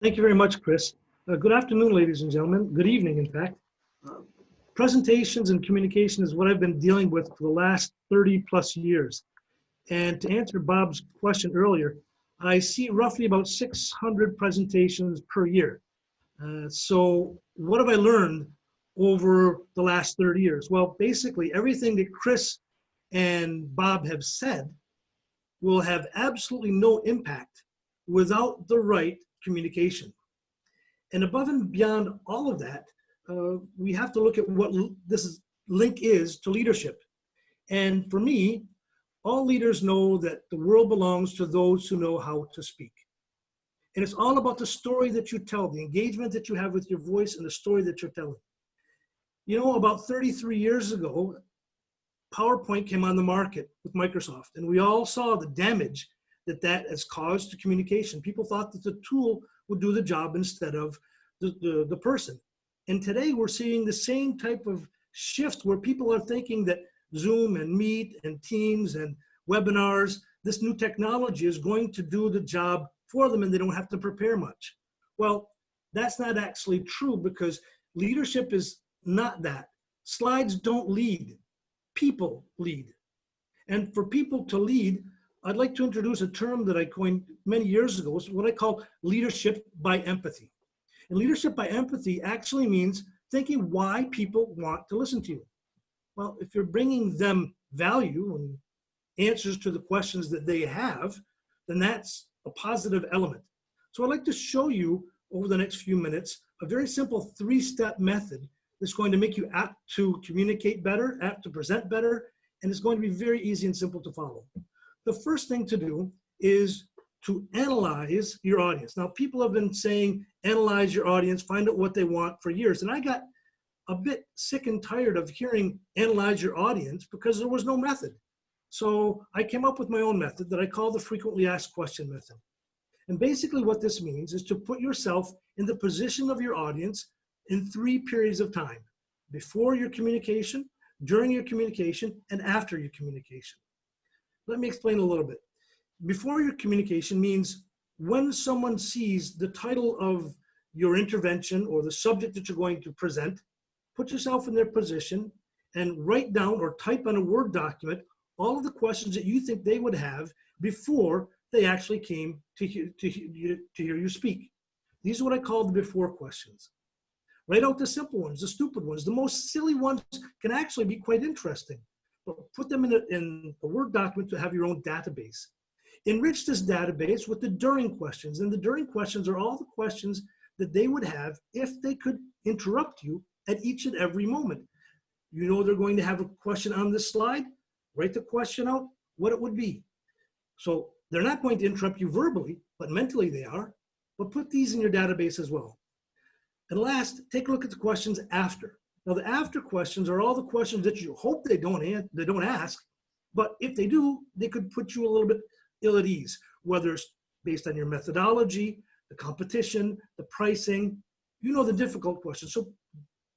Thank you very much, Chris. Good afternoon, ladies and gentlemen. Good evening, in fact. Uh, Presentations and communication is what I've been dealing with for the last 30 plus years. And to answer Bob's question earlier, I see roughly about 600 presentations per year. So what have I learned over the last 30 years? Well, basically everything that Chris and Bob have said will have absolutely no impact without the right communication. And above and beyond all of that, we have to look at what this link is to leadership. And for me, all leaders know that the world belongs to those who know how to speak. And it's all about the story that you tell, the engagement that you have with your voice and the story that you're telling. You know, about 33 years ago, PowerPoint came on the market with Microsoft, and we all saw the damage that that has caused to communication. People thought that the tool would do the job instead of the person. And today we're seeing the same type of shift where people are thinking that Zoom and Meet and Teams and webinars, this new technology is going to do the job for them and they don't have to prepare much. Well, that's not actually true, because leadership is not that. Slides don't lead, people lead. And for people to lead, I'd like to introduce a term that I coined many years ago. It's what I call leadership by empathy. And leadership by empathy actually means thinking why people want to listen to you. Well, if you're bringing them value and answers to the questions that they have, then that's a positive element. So I'd like to show you over the next few minutes a very simple 3-step method that's going to make you apt to communicate better, apt to present better, and it's going to be very easy and simple to follow. The first thing to do is to analyze your audience. Now, people have been saying, analyze your audience, find out what they want for years. And I got a bit sick and tired of hearing analyze your audience because there was no method. So I came up with my own method that I call the frequently asked question method. And basically what this means is to put yourself in the position of your audience in 3 periods of time: before your communication, during your communication, and after your communication. Let me explain a little bit. Before your communication means when someone sees the title of your intervention or the subject that you're going to present, put yourself in their position and write down or type on a Word document all of the questions that you think they would have before they actually came to hear you speak. These are what I call the before questions. Write out the simple ones, the stupid ones. The most silly ones can actually be quite interesting. But put them in a Word document to have your own database. Enrich this database with the during questions. And the during questions are all the questions that they would have if they could interrupt you at each and every moment. You know they're going to have a question on this slide. Write the question out, what it would be. So they're not going to interrupt you verbally, but mentally they are. But put these in your database as well. And last, take a look at the questions after. Now, the after questions are all the questions that you hope they don't ask, but if they do, they could put you a little bit ill at ease, whether it's based on your methodology, the competition, the pricing, you know, the difficult questions. So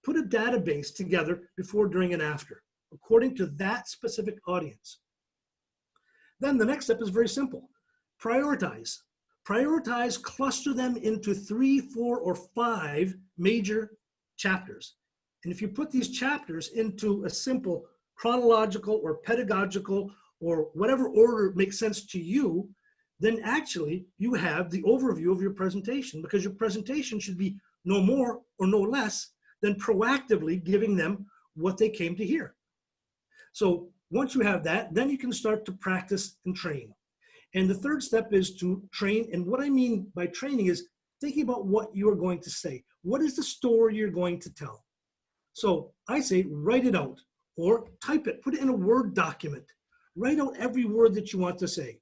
put a database together before, during, and after, according to that specific audience. Then the next step is very simple. Prioritize. Prioritize, cluster them into 3, 4, or 5 major chapters. And if you put these chapters into a simple chronological or pedagogical or whatever order makes sense to you, then actually you have the overview of your presentation, because your presentation should be no more or no less than proactively giving them what they came to hear. So once you have that, then you can start to practice and train. And the third step is to train. And what I mean by training is thinking about what you are going to say. What is the story you're going to tell? So I say, write it out or type it, put it in a Word document. Write out every word that you want to say.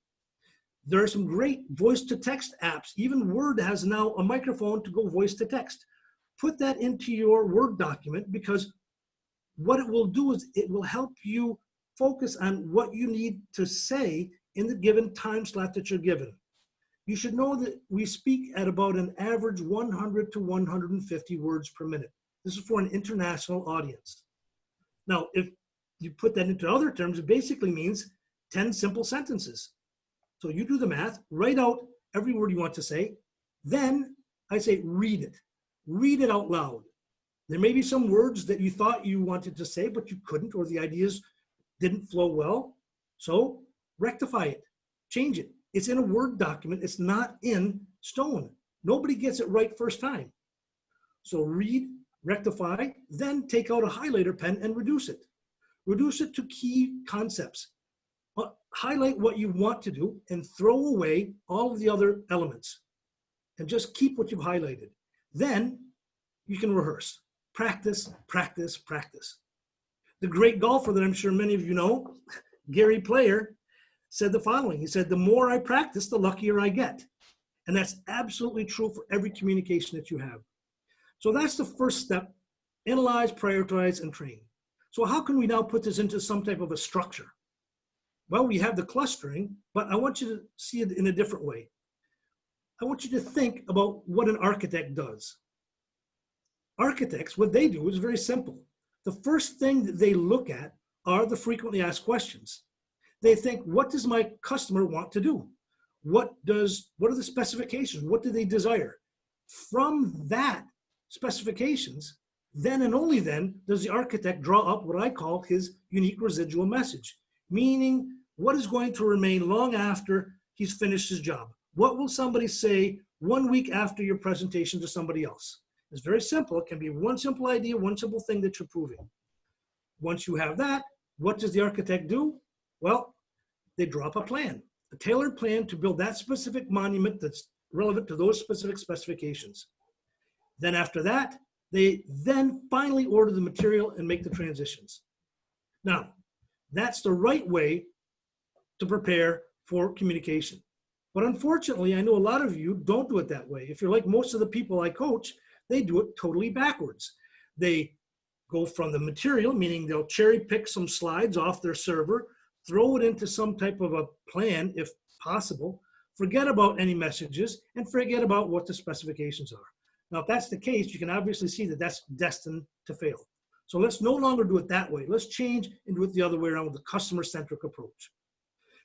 There are some great voice to text apps. Even Word has now a microphone to go voice to text. Put that into your Word document, because what it will do is it will help you focus on what you need to say in the given time slot that you're given. You should know that we speak at about an average 100 to 150 words per minute. This is for an international audience. Now, if you put that into other terms, it basically means 10 simple sentences. So you do the math, write out every word you want to say, then I say read it. Read it out loud. There may be some words that you thought you wanted to say, but you couldn't, or the ideas didn't flow well. So rectify it, change it. It's in a Word document. It's not in stone. Nobody gets it right first time. So read, rectify, then take out a highlighter pen and reduce it. Reduce it to key concepts. Highlight what you want to do and throw away all of the other elements and just keep what you've highlighted. Then you can rehearse. Practice, practice, practice. The great golfer that I'm sure many of you know, Gary Player, said the following. He said, the more I practice, the luckier I get. And that's absolutely true for every communication that you have. So that's the first step. Analyze, prioritize, and train. So how can we now put this into some type of a structure? Well, we have the clustering, but I want you to see it in a different way. I want you to think about what an architect does. Architects, what they do is very simple. The first thing that they look at are the frequently asked questions. They think, what does my customer want to do? What are the specifications? What do they desire? From that specifications, then and only then does the architect draw up what I call his unique residual message, meaning what is going to remain long after he's finished his job. What will somebody say 1 week after your presentation to somebody else? It's very simple. It can be one simple idea, one simple thing that you're proving. Once you have that, what does the architect do? Well, they draw up a plan, a tailored plan to build that specific monument that's relevant to those specific specifications. Then after that, they then finally order the material and make the transitions. Now, that's the right way to prepare for communication. But unfortunately, I know a lot of you don't do it that way. If you're like most of the people I coach, they do it totally backwards. They go from the material, meaning they'll cherry pick some slides off their server, throw it into some type of a plan, if possible, forget about any messages, and forget about what the specifications are. Now, if that's the case, you can obviously see that that's destined to fail. So let's no longer do it that way. Let's change and do it the other way around with the customer-centric approach.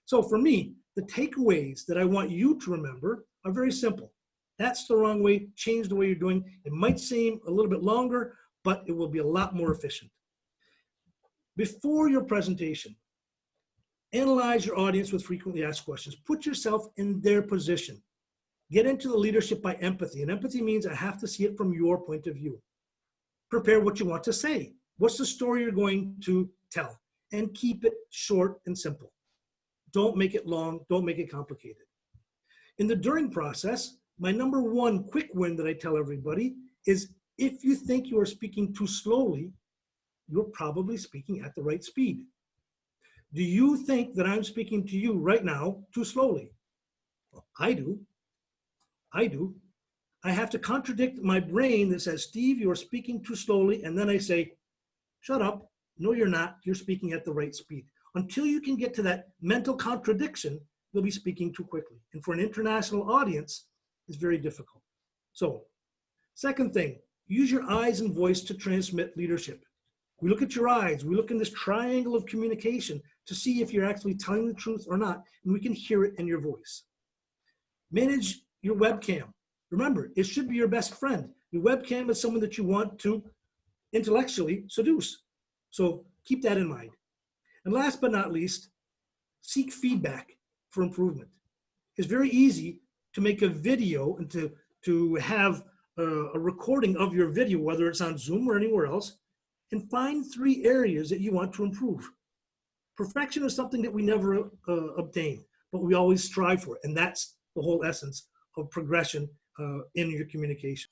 So for me, the takeaways that I want you to remember are very simple. That's the wrong way. Change the way you're doing. It might seem a little bit longer, but it will be a lot more efficient. Before your presentation, analyze your audience with frequently asked questions. Put yourself in their position. Get into the leadership by empathy. And empathy means I have to see it from your point of view. Prepare what you want to say. What's the story you're going to tell? And keep it short and simple. Don't make it long. Don't make it complicated. In the during process, my number one quick win that I tell everybody is if you think you are speaking too slowly, you're probably speaking at the right speed. Do you think that I'm speaking to you right now too slowly? Well, I do. I have to contradict my brain that says, Steve, you are speaking too slowly. And then I say, shut up. No, you're not. You're speaking at the right speed. Until you can get to that mental contradiction, you'll be speaking too quickly. And for an international audience, it's very difficult. So, second thing, use your eyes and voice to transmit leadership. We look at your eyes. We look in this triangle of communication to see if you're actually telling the truth or not, and we can hear it in your voice. Manage your webcam. Remember, it should be your best friend. Your webcam is someone that you want to intellectually seduce. So keep that in mind. And last but not least, seek feedback for improvement. It's very easy to make a video and to have a recording of your video, whether it's on Zoom or anywhere else, and find 3 areas that you want to improve. Perfection is something that we never obtain, but we always strive for it. And that's the whole essence of progression in your communication.